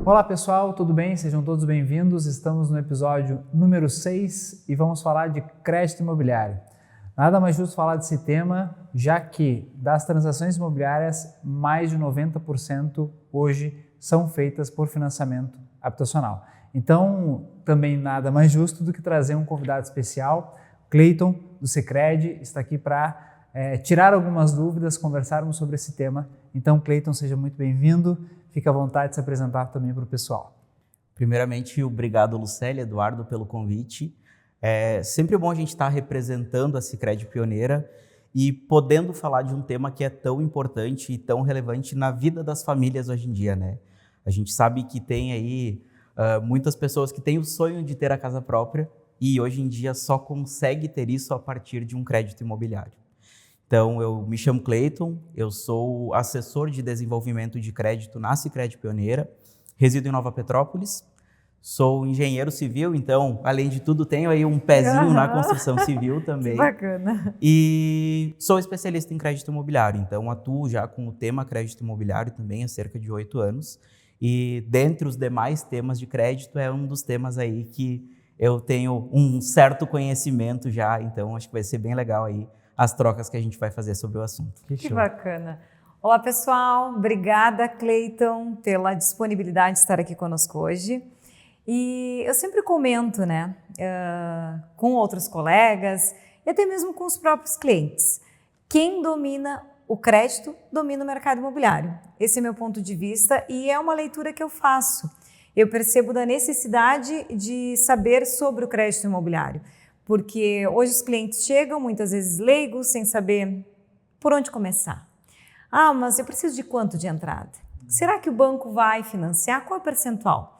Olá pessoal, tudo bem? Sejam todos bem-vindos. Estamos no episódio número 6 e vamos falar de crédito imobiliário. Nada mais justo falar desse tema, já que das transações imobiliárias, mais de 90% hoje são feitas por financiamento habitacional. Então, também nada mais justo do que trazer um convidado especial, Cleiton, do Sicredi, está aqui para tirar algumas dúvidas, conversarmos sobre esse tema. Então, Cleiton, seja muito bem-vindo. Fique à vontade de se apresentar também para o pessoal. Primeiramente, obrigado, Lucélia, Eduardo, pelo convite. É sempre bom a gente estar representando a Sicredi Pioneira e podendo falar de um tema que é tão importante e tão relevante na vida das famílias hoje em dia, né? A gente sabe que tem aí muitas pessoas que têm o sonho de ter a casa própria e hoje em dia só consegue ter isso a partir de um crédito imobiliário. Então, eu me chamo Cleiton, eu sou assessor de desenvolvimento de crédito na Sicredi Pioneira, resido em Nova Petrópolis, sou engenheiro civil, então, além de tudo, tenho aí um pezinho na construção civil também. Que bacana. E sou especialista em crédito imobiliário, então atuo já com o tema crédito imobiliário também há cerca de 8 anos. E dentre os demais temas de crédito, é um dos temas aí que eu tenho um certo conhecimento já, então acho que vai ser bem legal aí as trocas que a gente vai fazer sobre o assunto. Que bacana. Olá, pessoal. Obrigada, Cleiton, pela disponibilidade de estar aqui conosco hoje. E eu sempre comento, né, com outros colegas e até mesmo com os próprios clientes. Quem domina o crédito, domina o mercado imobiliário. Esse é meu ponto de vista e é uma leitura que eu faço. Eu percebo da necessidade de saber sobre o crédito imobiliário. Porque hoje os clientes chegam, muitas vezes leigos, sem saber por onde começar. Ah, mas eu preciso de quanto de entrada? Será que o banco vai financiar? Qual é o percentual?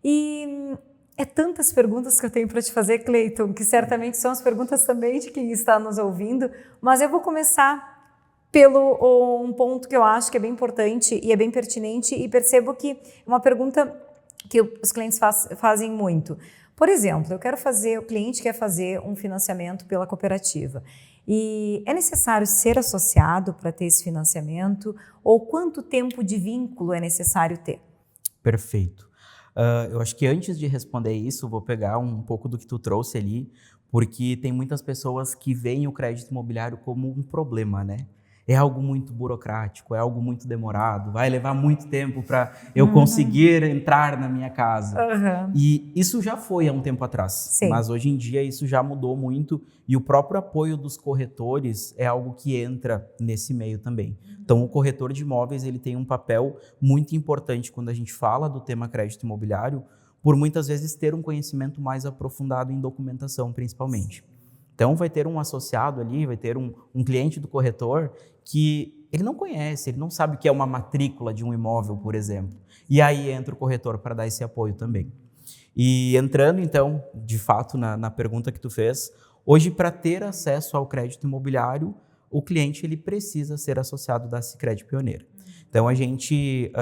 E é tantas perguntas que eu tenho para te fazer, Cleiton, que certamente são as perguntas também de quem está nos ouvindo, mas eu vou começar pelo um ponto que eu acho que é bem importante e é bem pertinente e percebo que é uma pergunta que os clientes fazem muito. Por exemplo, o cliente quer fazer um financiamento pela cooperativa e é necessário ser associado para ter esse financiamento ou quanto tempo de vínculo é necessário ter? Perfeito. Eu acho que antes de responder isso, vou pegar um pouco do que tu trouxe ali, porque tem muitas pessoas que veem o crédito imobiliário como um problema, né? É algo muito burocrático, é algo muito demorado, vai levar muito tempo para eu conseguir entrar na minha casa. E isso já foi há um tempo atrás, Sim. Mas hoje em dia isso já mudou muito e o próprio apoio dos corretores é algo que entra nesse meio também. Então o corretor de imóveis ele tem um papel muito importante quando a gente fala do tema crédito imobiliário, por muitas vezes ter um conhecimento mais aprofundado em documentação principalmente. Então vai ter um associado ali, vai ter um cliente do corretor que ele não conhece, ele não sabe o que é uma matrícula de um imóvel, por exemplo. E aí entra o corretor para dar esse apoio também. E entrando então, de fato, na pergunta que tu fez, hoje para ter acesso ao crédito imobiliário, o cliente ele precisa ser associado da Sicredi Pioneira. Então a gente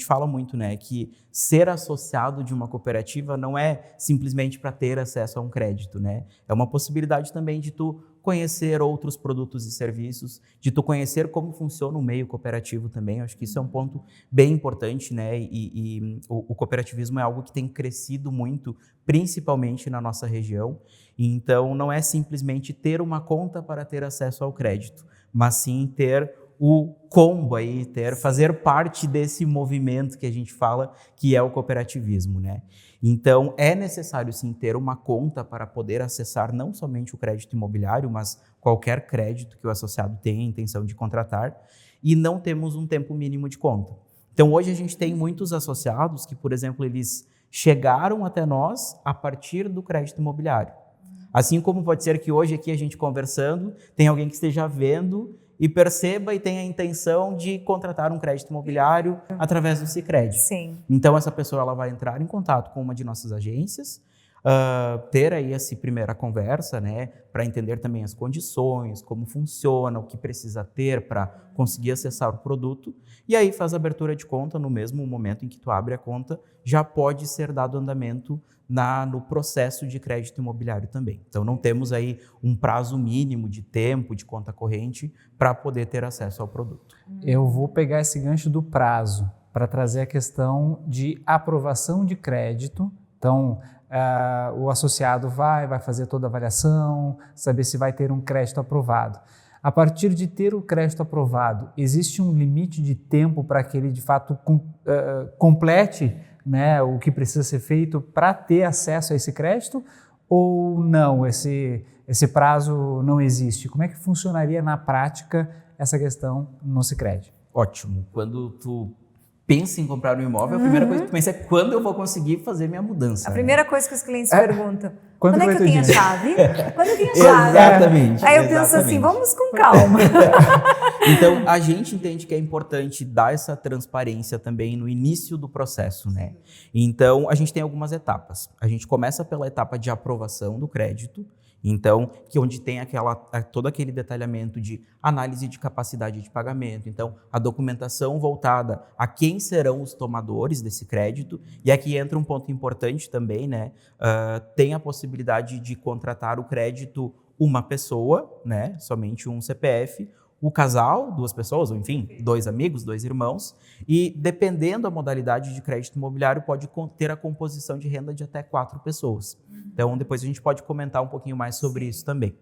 fala muito, né, que ser associado de uma cooperativa não é simplesmente para ter acesso a um crédito, né? É uma possibilidade também de tu conhecer outros produtos e serviços, de tu conhecer como funciona o meio cooperativo também. Eu acho que isso é um ponto bem importante, né? E o cooperativismo é algo que tem crescido muito, principalmente na nossa região. Então não é simplesmente ter uma conta para ter acesso ao crédito, mas sim ter o combo aí, fazer parte desse movimento que a gente fala, que é o cooperativismo, né? Então, é necessário sim ter uma conta para poder acessar não somente o crédito imobiliário, mas qualquer crédito que o associado tenha a intenção de contratar, e não temos um tempo mínimo de conta. Então, hoje a gente tem muitos associados que, por exemplo, eles chegaram até nós a partir do crédito imobiliário. Assim como pode ser que hoje aqui a gente conversando, tem alguém que esteja vendo e perceba e tenha a intenção de contratar um crédito imobiliário através do Sicredi. Sim. Então, essa pessoa ela vai entrar em contato com uma de nossas agências, ter aí essa primeira conversa, né, para entender também as condições, como funciona, o que precisa ter para conseguir acessar o produto, e aí faz a abertura de conta no mesmo momento em que tu abre a conta, já pode ser dado andamento no processo de crédito imobiliário também. Então, não temos aí um prazo mínimo de tempo, de conta corrente, para poder ter acesso ao produto. Eu vou pegar esse gancho do prazo. para trazer a questão de aprovação de crédito. Então, o associado vai fazer toda a avaliação, saber se vai ter um crédito aprovado. A partir de ter o crédito aprovado, existe um limite de tempo para que ele, de fato, complete, né, o que precisa ser feito para ter acesso a esse crédito? Ou não, esse prazo não existe? Como é que funcionaria na prática essa questão no Sicredi? Ótimo. Quando tu pensa em comprar um imóvel, a primeira coisa que tu pensa é quando eu vou conseguir fazer minha mudança. A primeira coisa que os clientes perguntam, quando é que eu tenho a chave? Quando eu tenho a chave? Exatamente. Aí eu penso assim, vamos com calma. Então, a gente entende que é importante dar essa transparência também no início do processo, né? Então, a gente tem algumas etapas. A gente começa pela etapa de aprovação do crédito, então, onde tem todo aquele detalhamento de análise de capacidade de pagamento. Então, a documentação voltada a quem serão os tomadores desse crédito. E aqui entra um ponto importante também, né? Tem a possibilidade de contratar o crédito uma pessoa, né? Somente um CPF, o casal, 2 pessoas, ou enfim, 2 amigos, 2 irmãos, e dependendo da modalidade de crédito imobiliário, pode ter a composição de renda de até 4 pessoas. Então, depois a gente pode comentar um pouquinho mais sobre isso também.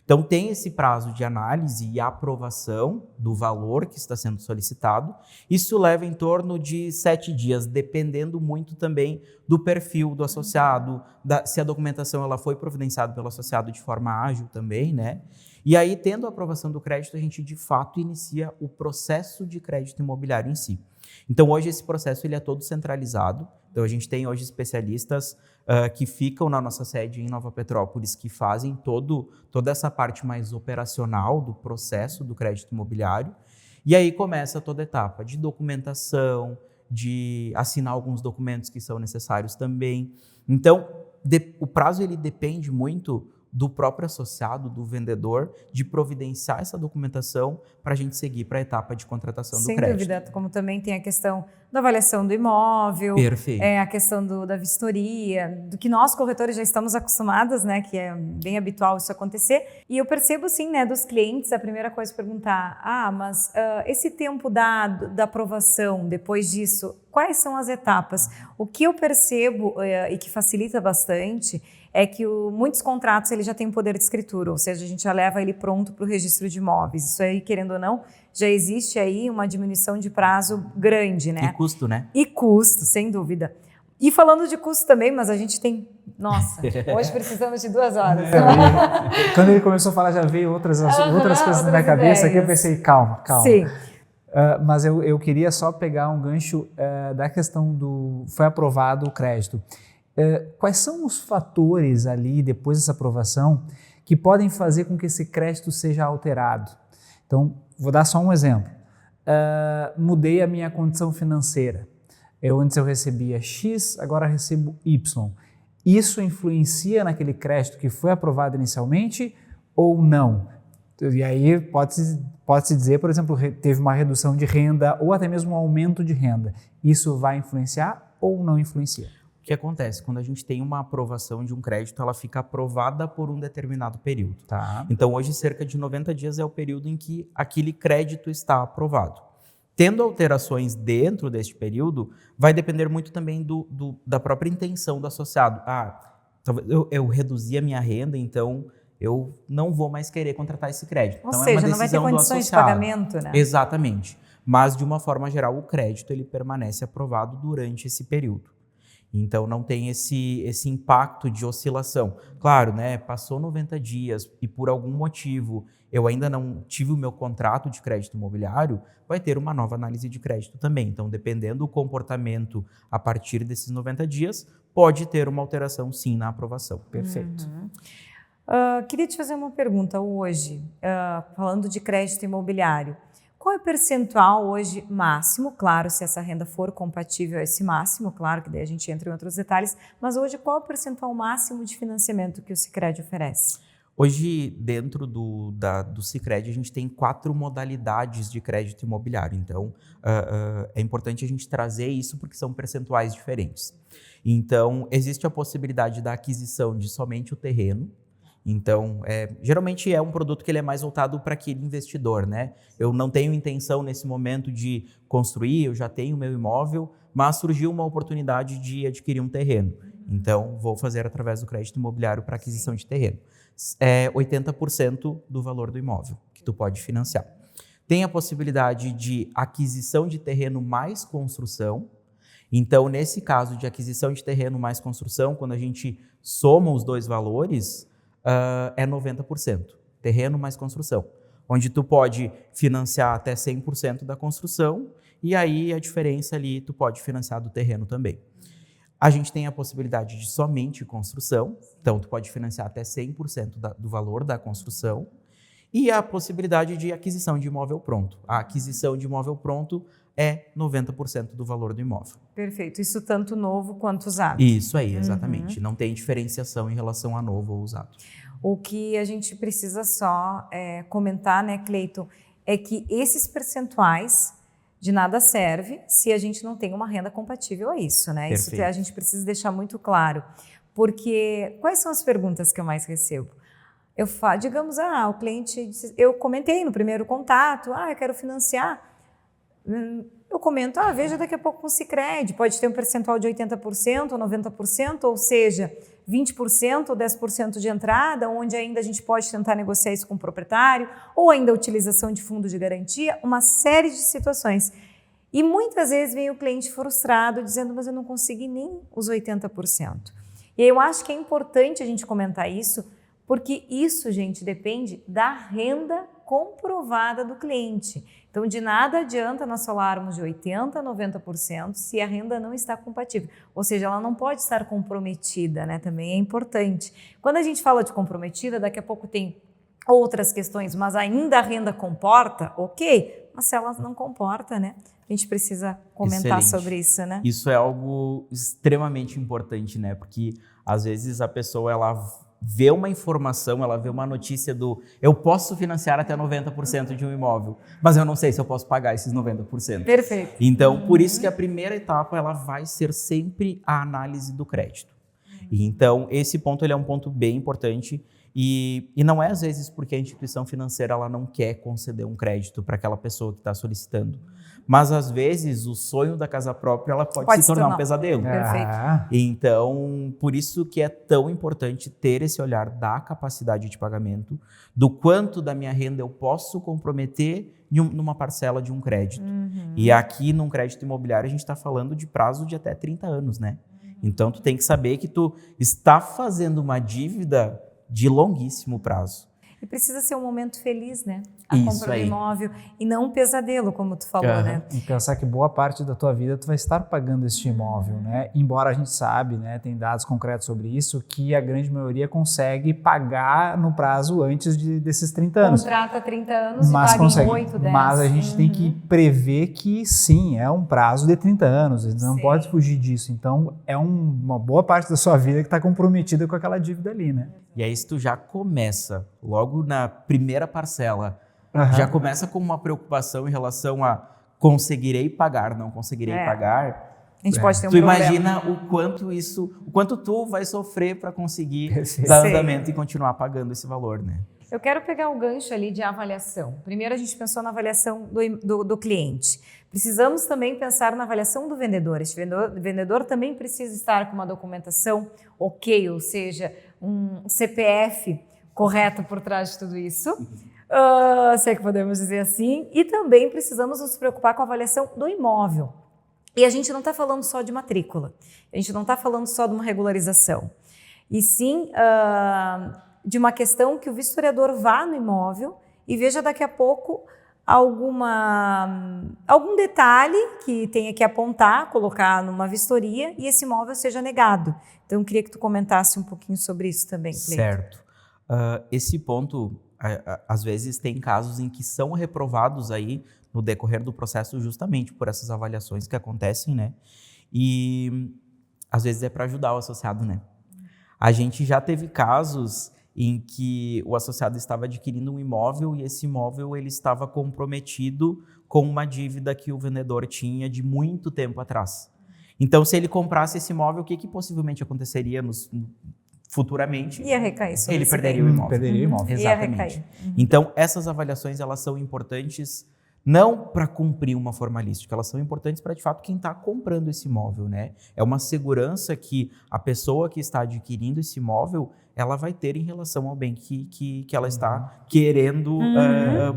Então, tem esse prazo de análise e aprovação do valor que está sendo solicitado. Isso leva em torno de 7 dias, dependendo muito também do perfil do associado, se a documentação ela foi providenciada pelo associado de forma ágil também, né? E aí, tendo a aprovação do crédito, a gente, de fato, inicia o processo de crédito imobiliário em si. Então, hoje, esse processo ele é todo centralizado. Então, a gente tem hoje especialistas que ficam na nossa sede em Nova Petrópolis, que fazem toda essa parte mais operacional do processo do crédito imobiliário. E aí começa toda a etapa de documentação, de assinar alguns documentos que são necessários também. Então, o prazo ele depende muito do próprio associado, do vendedor, de providenciar essa documentação para a gente seguir para a etapa de contratação do crédito. Sem dúvida, como também tem a questão da avaliação do imóvel, Perfeito. A questão da vistoria, do que nós corretores já estamos acostumados, né, que é bem habitual isso acontecer. E eu percebo, sim, né, dos clientes, a primeira coisa é perguntar, mas esse tempo da aprovação, depois disso, quais são as etapas? O que eu percebo e que facilita bastante é que muitos contratos ele já tem poder de escritura, ou seja, a gente já leva ele pronto para o registro de imóveis. Isso aí, querendo ou não, já existe aí uma diminuição de prazo grande, né? E custo, né? E custo, sem dúvida. E falando de custo também, mas a gente tem... Nossa, hoje precisamos de 2 horas. Quando ele começou a falar, já veio outras coisas na minha cabeça, aqui eu pensei, calma. Sim. Mas eu queria só pegar um gancho da questão foi aprovado o crédito. Quais são os fatores ali, depois dessa aprovação, que podem fazer com que esse crédito seja alterado? Então, vou dar só um exemplo. Mudei a minha condição financeira. Antes eu recebia X, agora recebo Y. Isso influencia naquele crédito que foi aprovado inicialmente ou não? E aí pode-se dizer, por exemplo, teve uma redução de renda ou até mesmo um aumento de renda. Isso vai influenciar ou não influencia? O que acontece? Quando a gente tem uma aprovação de um crédito, ela fica aprovada por um determinado período. Tá. Então, hoje, cerca de 90 dias é o período em que aquele crédito está aprovado. Tendo alterações dentro deste período, vai depender muito também da própria intenção do associado. Talvez eu reduzi a minha renda, então eu não vou mais querer contratar esse crédito. Ou então, seja, é uma não vai ter decisão do condições de associado. pagamento, né? Exatamente. Mas, de uma forma geral, o crédito ele permanece aprovado durante esse período. Então, não tem esse impacto de oscilação. Claro, né, passou 90 dias e por algum motivo eu ainda não tive o meu contrato de crédito imobiliário, vai ter uma nova análise de crédito também. Então, dependendo do comportamento a partir desses 90 dias, pode ter uma alteração sim na aprovação. Perfeito. Queria te fazer uma pergunta hoje, falando de crédito imobiliário. Qual é o percentual hoje máximo? Claro, se essa renda for compatível a esse máximo, claro que daí a gente entra em outros detalhes, mas hoje qual é o percentual máximo de financiamento que o Sicredi oferece? Hoje, dentro do Sicredi, a gente tem 4 modalidades de crédito imobiliário. Então, é importante a gente trazer isso porque são percentuais diferentes. Então, existe a possibilidade da aquisição de somente o terreno. Então, geralmente é um produto que ele é mais voltado para aquele investidor, né? Eu não tenho intenção nesse momento de construir, eu já tenho meu imóvel, mas surgiu uma oportunidade de adquirir um terreno. Então, vou fazer através do crédito imobiliário para aquisição de terreno. 80% do valor do imóvel que tu pode financiar. Tem a possibilidade de aquisição de terreno mais construção. Então, nesse caso de aquisição de terreno mais construção, quando a gente soma os dois valores, é 90%. Terreno mais construção. Onde tu pode financiar até 100% da construção e aí a diferença ali tu pode financiar do terreno também. A gente tem a possibilidade de somente construção, então tu pode financiar até 100% do valor da construção e a possibilidade de aquisição de imóvel pronto. A aquisição de imóvel pronto é 90% do valor do imóvel. Perfeito. Isso tanto novo quanto usado. Isso aí, exatamente. Não tem diferenciação em relação a novo ou usado. O que a gente precisa só comentar, né, Cleiton, é que esses percentuais de nada serve se a gente não tem uma renda compatível a isso, né? Perfeito. Isso a gente precisa deixar muito claro. Porque quais são as perguntas que eu mais recebo? Digamos, o cliente disse, eu comentei no primeiro contato, eu quero financiar. Eu comento, veja daqui a pouco com o Sicredi, pode ter um percentual de 80% ou 90%, ou seja, 20% ou 10% de entrada, onde ainda a gente pode tentar negociar isso com o proprietário, ou ainda a utilização de fundo de garantia, uma série de situações. E muitas vezes vem o cliente frustrado dizendo, mas eu não consegui nem os 80%. E eu acho que é importante a gente comentar isso, porque isso, gente, depende da renda comprovada do cliente. Então, de nada adianta nós falarmos de 80%, 90% se a renda não está compatível. Ou seja, ela não pode estar comprometida, né? Também é importante. Quando a gente fala de comprometida, daqui a pouco tem outras questões, mas ainda a renda comporta, ok? Mas se ela não comporta, né? A gente precisa comentar sobre isso, né? Isso é algo extremamente importante, né? Porque às vezes a pessoa, ela vê uma informação, ela vê uma notícia eu posso financiar até 90% de um imóvel, mas eu não sei se eu posso pagar esses 90%. Perfeito. Então, por isso que a primeira etapa ela vai ser sempre a análise do crédito. E então, esse ponto ele é um ponto bem importante e não é às vezes porque a instituição financeira ela não quer conceder um crédito para aquela pessoa que está solicitando. Mas, às vezes, o sonho da casa própria ela pode se tornar um pesadelo. Perfeito. Então, por isso que é tão importante ter esse olhar da capacidade de pagamento, do quanto da minha renda eu posso comprometer numa parcela de um crédito. E aqui, num crédito imobiliário, a gente está falando de prazo de até 30 anos, né? Então, tu tem que saber que tu está fazendo uma dívida de longuíssimo prazo. E precisa ser um momento feliz, né? A compra do imóvel e não um pesadelo, como tu falou, né? E pensar que boa parte da tua vida tu vai estar pagando este imóvel, né? Embora a gente sabe, né, tem dados concretos sobre isso, que a grande maioria consegue pagar no prazo antes desses 30 anos. Contrata 30 anos mas e paga consegue. Em 8, 10. Mas a gente tem que prever que sim, é um prazo de 30 anos, a gente não pode fugir disso. Então, é uma boa parte da sua vida que está comprometida com aquela dívida ali, né? E aí, se tu já começa, logo na primeira parcela, já começa com uma preocupação em relação a conseguirei pagar, não conseguirei pagar. A gente pode ter um tu problema. Imagina o quanto tu vai sofrer para conseguir dar andamento e continuar pagando esse valor, né? Eu quero pegar o gancho ali de avaliação. Primeiro a gente pensou na avaliação do cliente. Precisamos também pensar na avaliação do vendedor. Este vendedor também precisa estar com uma documentação ok, ou seja, um CPF correto por trás de tudo isso. Se é que podemos dizer assim. E também precisamos nos preocupar com a avaliação do imóvel. E a gente não está falando só de matrícula. A gente não está falando só de uma regularização. E sim de uma questão que o vistoriador vá no imóvel e veja daqui a pouco algum detalhe que tenha que apontar, colocar numa vistoria e esse imóvel seja negado. Então, eu queria que tu comentasse um pouquinho sobre isso também, Cleiton. Certo. Esse ponto, às vezes, tem casos em que são reprovados aí no decorrer do processo justamente por essas avaliações que acontecem, né? E, às vezes, é para ajudar o associado, né? A gente já teve casos em que o associado estava adquirindo um imóvel e esse imóvel ele estava comprometido com uma dívida que o vendedor tinha de muito tempo atrás. Então, se ele comprasse esse imóvel, o que possivelmente aconteceria futuramente Ia recair sobre ele esse perderia bem. o imóvel. Perderia o imóvel. Ia Exatamente. recair. Então, essas avaliações, elas são importantes não para cumprir uma formalística, elas são importantes para, de fato, quem está comprando esse imóvel, né? É uma segurança que a pessoa que está adquirindo esse imóvel, ela vai ter em relação ao bem que ela está querendo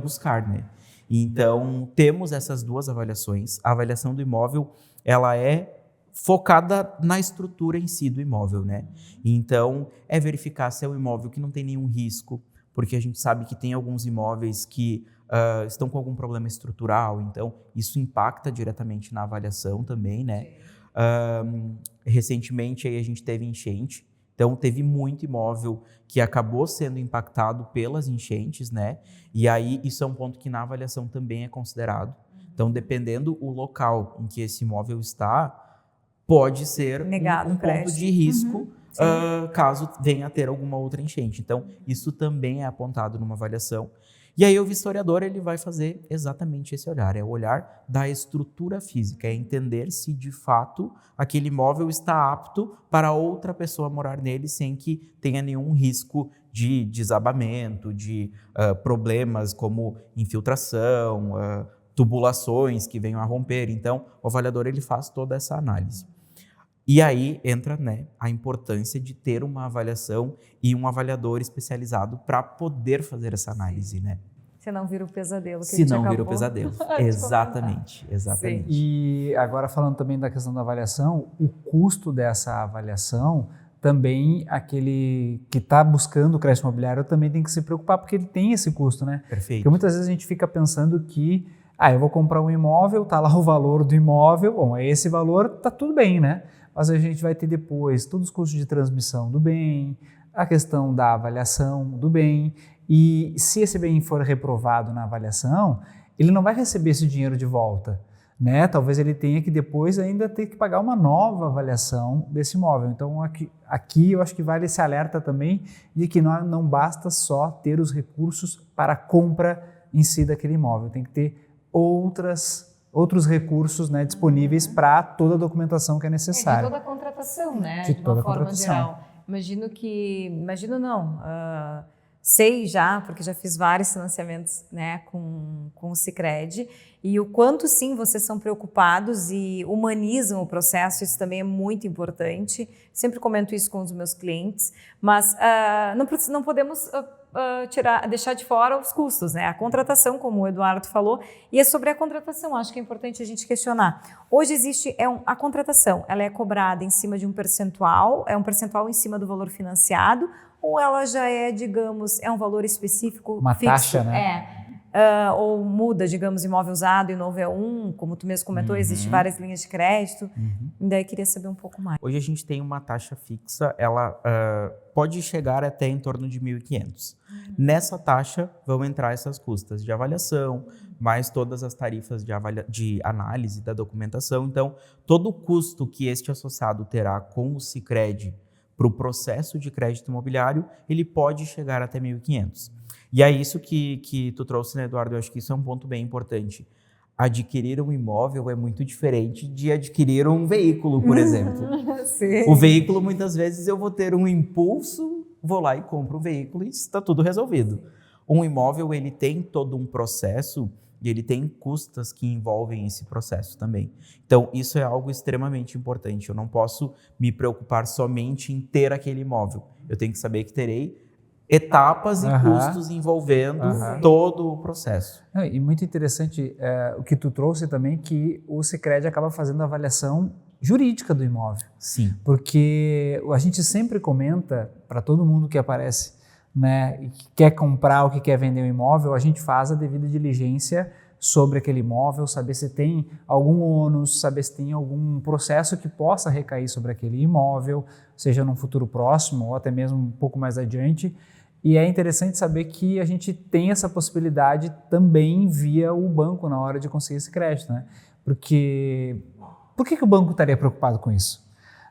buscar, né? Então, temos essas duas avaliações. A avaliação do imóvel, ela é focada na estrutura em si do imóvel, né? Então, é verificar se é um imóvel que não tem nenhum risco, porque a gente sabe que tem alguns imóveis que estão com algum problema estrutural, então isso impacta diretamente na avaliação também, né? Recentemente aí a gente teve enchente, então teve muito imóvel que acabou sendo impactado pelas enchentes, né? E aí isso é um ponto que na avaliação também é considerado. Então, dependendo o local em que esse imóvel está, pode ser Negado um ponto de risco caso venha a ter alguma outra enchente. Então, isso também é apontado numa avaliação. E aí o vistoriador ele vai fazer exatamente esse olhar, é o olhar da estrutura física, é entender se de fato aquele imóvel está apto para outra pessoa morar nele sem que tenha nenhum risco de desabamento, de problemas como infiltração, tubulações que venham a romper. Então, o avaliador ele faz toda essa análise. E aí entra, né, a importância de ter uma avaliação e um avaliador especializado para poder fazer essa análise, né? Se não vira o pesadelo que a Se gente não acabou vira o pesadelo. de Exatamente, comentar. exatamente. E agora falando também da questão da avaliação, o custo dessa avaliação também aquele que está buscando o crédito imobiliário também tem que se preocupar porque ele tem esse custo, né? Perfeito. Porque muitas vezes a gente fica pensando que eu vou comprar um imóvel, tá lá o valor do imóvel, bom, é esse valor, tá tudo bem, né? Mas a gente vai ter depois todos os custos de transmissão do bem, a questão da avaliação do bem, e se esse bem for reprovado na avaliação, ele não vai receber esse dinheiro de volta, né? Talvez ele tenha que depois ainda ter que pagar uma nova avaliação desse imóvel. Então aqui eu acho que vale esse alerta também de que não basta só ter os recursos para a compra em si daquele imóvel, tem que ter outros recursos, né, disponíveis para toda a documentação que é necessária. De toda a contratação, né? De toda uma a forma contratação. geral. Sei já, porque já fiz vários financiamentos, né, com o Sicredi, e o quanto sim vocês são preocupados e humanizam o processo, isso também é muito importante. Sempre comento isso com os meus clientes, mas não podemos deixar de fora os custos, né? A contratação, como o Eduardo falou, e é sobre a contratação, acho que é importante a gente questionar. Hoje existe a contratação, ela é cobrada em cima de um percentual, é um percentual em cima do valor financiado, ou ela já é, digamos, é um valor específico uma fixo? Taxa, né? Ou muda, digamos, imóvel usado e novo é como tu mesmo comentou, existem várias linhas de crédito. E daí queria saber um pouco mais. Hoje a gente tem uma taxa fixa, ela pode chegar até em torno de 1.500. Nessa taxa vão entrar essas custas de avaliação, mais todas as tarifas de análise da documentação. Então, todo o custo que este associado terá com o Sicredi para o processo de crédito imobiliário, ele pode chegar até 1.500. E é isso que tu trouxe, né, Eduardo? Eu acho que isso é um ponto bem importante. Adquirir um imóvel é muito diferente de adquirir um veículo, por exemplo. Sim. O veículo, muitas vezes, eu vou ter um impulso, vou lá e compro o veículo e está tudo resolvido. Um imóvel, ele tem todo um processo e ele tem custas que envolvem esse processo também. Então, isso é algo extremamente importante. Eu não posso me preocupar somente em ter aquele imóvel. Eu tenho que saber que terei etapas e custos envolvendo todo o processo. E muito interessante o que tu trouxe também, que o Sicredi acaba fazendo a avaliação jurídica do imóvel. Sim. Porque a gente sempre comenta para todo mundo que aparece, né, e que quer comprar ou que quer vender um imóvel, a gente faz a devida diligência sobre aquele imóvel, saber se tem algum ônus, saber se tem algum processo que possa recair sobre aquele imóvel, seja num futuro próximo ou até mesmo um pouco mais adiante. E é interessante saber que a gente tem essa possibilidade também via o banco na hora de conseguir esse crédito, né? Porque por que o banco estaria preocupado com isso,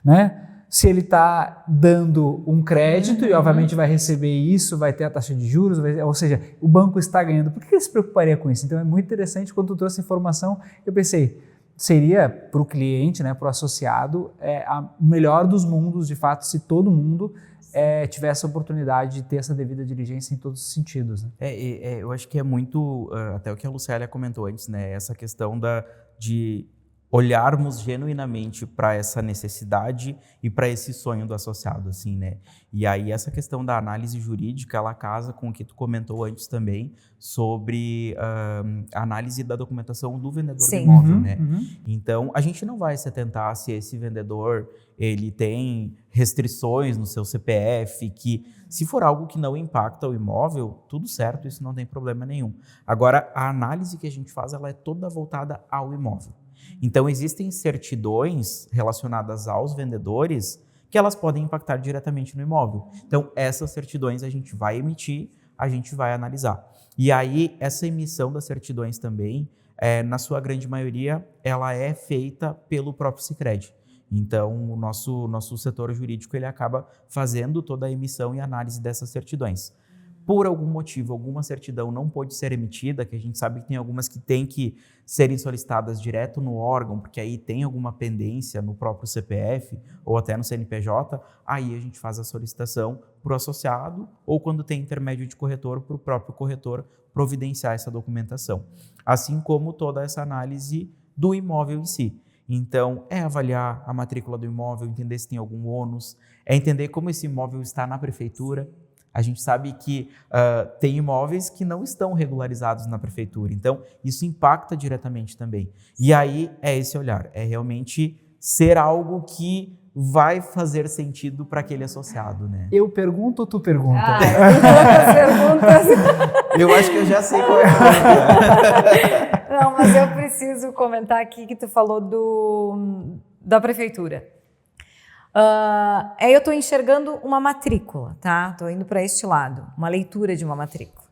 né? Se ele está dando um crédito e obviamente vai receber isso, vai ter a taxa de juros, ou seja, o banco está ganhando, por que ele se preocuparia com isso? Então é muito interessante, quando tu trouxe a informação, eu pensei, seria para o cliente, né, para o associado, o melhor dos mundos, de fato, se todo mundo tiver essa oportunidade de ter essa devida diligência em todos os sentidos. Né? Eu acho que é muito, até o que a Lucélia comentou antes, né? Essa questão de olharmos genuinamente para essa necessidade e para esse sonho do associado, assim, né? E aí essa questão da análise jurídica, ela casa com o que tu comentou antes também sobre a análise da documentação do vendedor do imóvel, né? Então, a gente não vai se atentar se esse vendedor, ele tem restrições no seu CPF, que se for algo que não impacta o imóvel, tudo certo, isso não tem problema nenhum. Agora, a análise que a gente faz, ela é toda voltada ao imóvel. Então, existem certidões relacionadas aos vendedores que elas podem impactar diretamente no imóvel. Então, essas certidões a gente vai emitir, a gente vai analisar. E aí, essa emissão das certidões também, na sua grande maioria, ela é feita pelo próprio Sicredi. Então, o nosso setor jurídico ele acaba fazendo toda a emissão e análise dessas certidões. Por algum motivo, alguma certidão não pôde ser emitida, que a gente sabe que tem algumas que têm que serem solicitadas direto no órgão, porque aí tem alguma pendência no próprio CPF ou até no CNPJ, aí a gente faz a solicitação para o associado ou quando tem intermédio de corretor, para o próprio corretor providenciar essa documentação. Assim como toda essa análise do imóvel em si. Então, é avaliar a matrícula do imóvel, entender se tem algum ônus, é entender como esse imóvel está na prefeitura. A gente sabe que tem imóveis que não estão regularizados na prefeitura, então isso impacta diretamente também. E aí é esse olhar, é realmente ser algo que vai fazer sentido para aquele associado, né? Eu pergunto ou tu pergunta? Perguntas. Eu acho que eu já sei qual é a pergunta. Não, mas eu preciso comentar aqui que tu falou da prefeitura. Eu estou enxergando uma matrícula, tá? Estou indo para este lado, uma leitura de uma matrícula.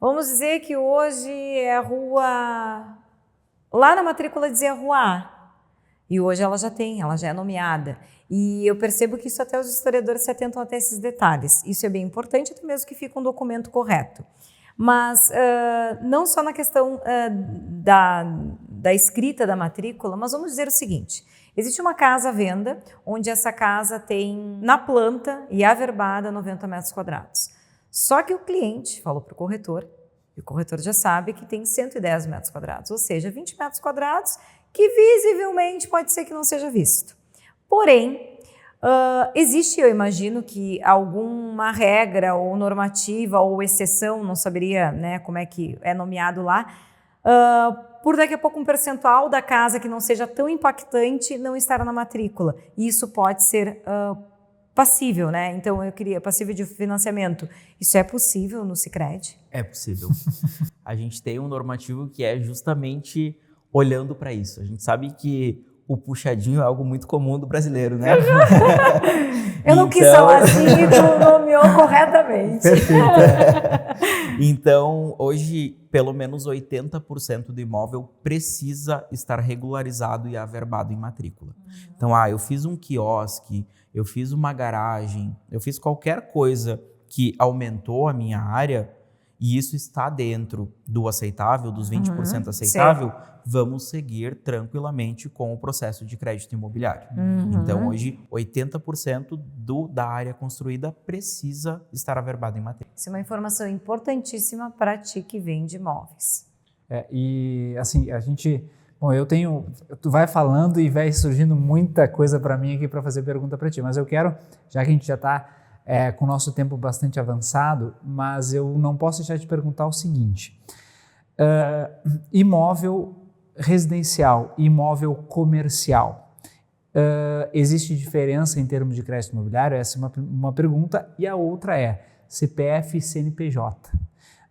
Vamos dizer que hoje é a rua... Lá na matrícula dizia Rua A. E hoje ela já é nomeada. E eu percebo que isso até os historiadores se atentam até esses detalhes. Isso é bem importante, até mesmo que fique um documento correto. Mas não só na questão da escrita da matrícula, mas vamos dizer o seguinte... Existe uma casa à venda, onde essa casa tem na planta e averbada 90 metros quadrados. Só que o cliente falou para o corretor, e o corretor já sabe que tem 110 metros quadrados, ou seja, 20 metros quadrados que visivelmente pode ser que não seja visto. Porém, existe, eu imagino, que alguma regra ou normativa ou exceção, não saberia, né, como é que é nomeado lá, por daqui a pouco um percentual da casa que não seja tão impactante não estar na matrícula. E isso pode ser passível, né? Então, eu queria passível de financiamento. Isso é possível no Sicredi? É possível. A gente tem um normativo que é justamente olhando para isso. A gente sabe que o puxadinho é algo muito comum do brasileiro, né? Eu não quis falar assim e tu nomeou corretamente. Perfeito. Então, hoje, pelo menos 80% do imóvel precisa estar regularizado e averbado em matrícula. Então, eu fiz um quiosque, eu fiz uma garagem, eu fiz qualquer coisa que aumentou a minha área e isso está dentro do aceitável, dos 20% aceitável, vamos seguir tranquilamente com o processo de crédito imobiliário. Então, hoje, 80% da área construída precisa estar averbado em matrícula. Isso é uma informação importantíssima para ti que vende imóveis. E assim, a gente... Bom, tu vai falando e vai surgindo muita coisa para mim aqui para fazer pergunta para ti, mas eu quero, já que a gente já está com o nosso tempo bastante avançado, mas eu não posso deixar de perguntar o seguinte, imóvel residencial e imóvel comercial, existe diferença em termos de crédito imobiliário? Essa é uma pergunta, e a outra é CPF e CNPJ.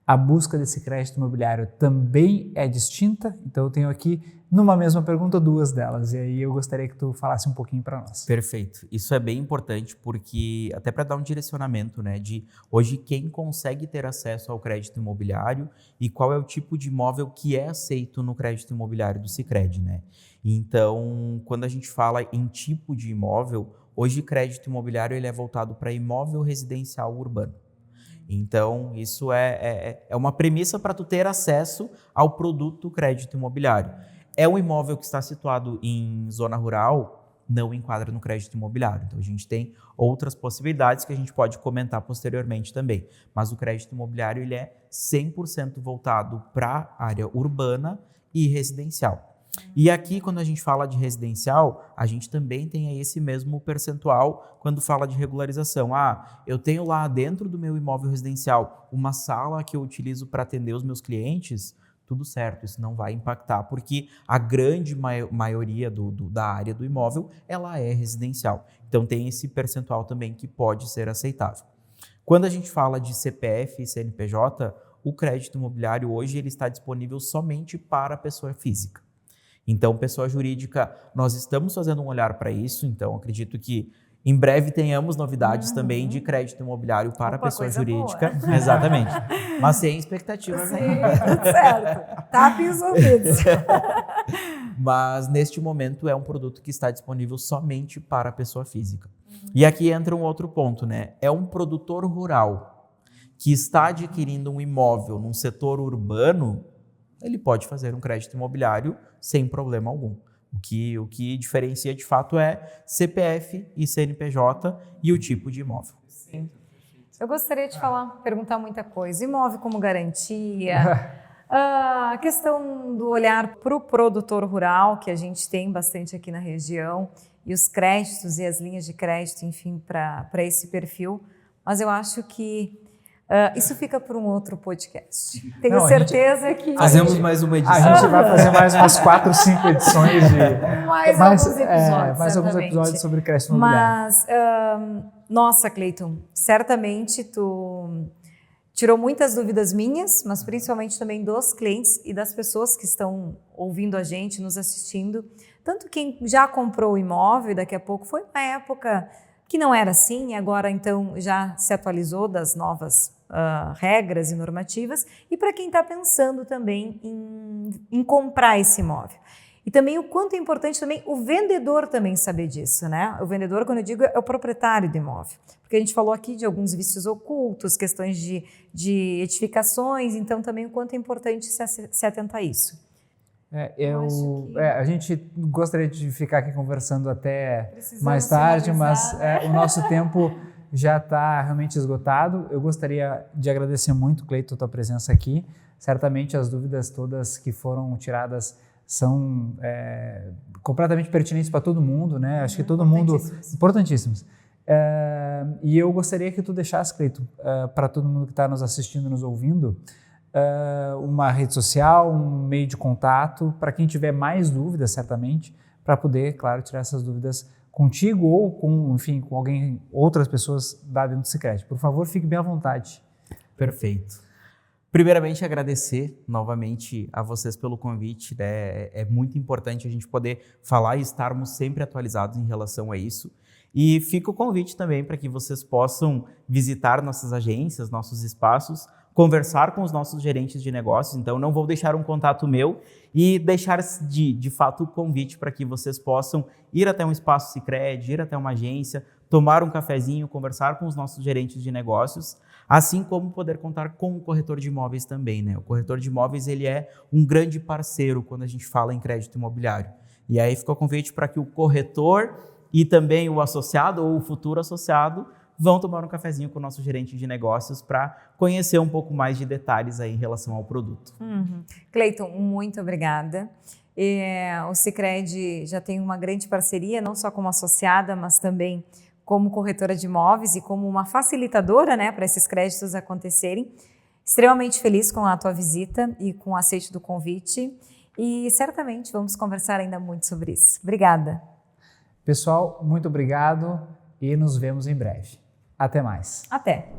A busca desse crédito imobiliário também é distinta? Então eu tenho aqui, numa mesma pergunta, duas delas, e aí eu gostaria que tu falasse um pouquinho para nós. Perfeito. Isso é bem importante porque, até para dar um direcionamento, né, de hoje quem consegue ter acesso ao crédito imobiliário e qual é o tipo de imóvel que é aceito no crédito imobiliário do Sicredi, né? Então, quando a gente fala em tipo de imóvel, hoje crédito imobiliário ele é voltado para imóvel residencial urbano. Então, isso é uma premissa para tu ter acesso ao produto crédito imobiliário. É um imóvel que está situado em zona rural, não enquadra no crédito imobiliário. Então, a gente tem outras possibilidades que a gente pode comentar posteriormente também. Mas o crédito imobiliário ele é 100% voltado para a área urbana e residencial. E aqui, quando a gente fala de residencial, a gente também tem aí esse mesmo percentual quando fala de regularização. Eu tenho lá dentro do meu imóvel residencial uma sala que eu utilizo para atender os meus clientes, tudo certo, isso não vai impactar, porque a grande maioria da área do imóvel, ela é residencial. Então, tem esse percentual também que pode ser aceitável. Quando a gente fala de CPF e CNPJ, o crédito imobiliário hoje ele está disponível somente para a pessoa física. Então, pessoa jurídica, nós estamos fazendo um olhar para isso, então acredito que em breve tenhamos novidades também de crédito imobiliário para a pessoa jurídica. Boa. Exatamente. Mas sem expectativas ainda. Tudo certo. Tapem os ouvidos. Mas neste momento é um produto que está disponível somente para a pessoa física. E aqui entra um outro ponto, né? É um produtor rural que está adquirindo um imóvel num setor urbano, ele pode fazer um crédito imobiliário sem problema algum. O que diferencia de fato é CPF e CNPJ e o tipo de imóvel. Sim. Eu gostaria de perguntar muita coisa. Imóvel como garantia, a questão do olhar para o produtor rural, que a gente tem bastante aqui na região, e os créditos e as linhas de crédito, enfim, para esse perfil. Mas eu acho que isso fica para um outro podcast. Tenho certeza que... Fazemos mais uma edição. A gente vai fazer mais umas 4, 5 edições de... mais alguns episódios sobre crédito imobiliário. Mas, nossa, Cleiton, certamente tu tirou muitas dúvidas minhas, mas principalmente também dos clientes e das pessoas que estão ouvindo a gente, nos assistindo. Tanto quem já comprou o imóvel, daqui a pouco foi uma época que não era assim, agora então já se atualizou das novas regras e normativas, e para quem está pensando também em comprar esse imóvel. E também o quanto é importante também o vendedor também saber disso, né? O vendedor, quando eu digo, é o proprietário do imóvel. Porque a gente falou aqui de alguns vícios ocultos, questões de edificações, então também o quanto é importante se atentar a isso. A gente gostaria de ficar aqui conversando até mais tarde, mas o nosso tempo já está realmente esgotado. Eu gostaria de agradecer muito, Cleiton, a tua presença aqui. Certamente as dúvidas todas que foram tiradas são completamente pertinentes para todo mundo, né? Acho que todo mundo... Importantíssimos. E eu gostaria que tu deixasse, Cleiton, para todo mundo que está nos assistindo e nos ouvindo, uma rede social, um meio de contato, para quem tiver mais dúvidas, certamente, para poder, claro, tirar essas dúvidas contigo ou com alguém, outras pessoas da dentro do Sicredi. Por favor, fique bem à vontade. Perfeito. Primeiramente, agradecer novamente a vocês pelo convite. É muito importante a gente poder falar e estarmos sempre atualizados em relação a isso. E fica o convite também para que vocês possam visitar nossas agências, nossos espaços, conversar com os nossos gerentes de negócios. Então, não vou deixar um contato meu e deixar de fato o convite para que vocês possam ir até um espaço Sicredi, ir até uma agência, tomar um cafezinho, conversar com os nossos gerentes de negócios, assim como poder contar com o corretor de imóveis também, né? O corretor de imóveis ele é um grande parceiro quando a gente fala em crédito imobiliário. E aí fica o convite para que o corretor e também o associado ou o futuro associado vão tomar um cafezinho com o nosso gerente de negócios para conhecer um pouco mais de detalhes aí em relação ao produto. Cleiton, muito obrigada. O Sicredi já tem uma grande parceria, não só como associada, mas também como corretora de imóveis e como uma facilitadora, né, para esses créditos acontecerem. Extremamente feliz com a tua visita e com o aceite do convite e certamente vamos conversar ainda muito sobre isso. Obrigada. Pessoal, muito obrigado e nos vemos em breve. Até mais. Até.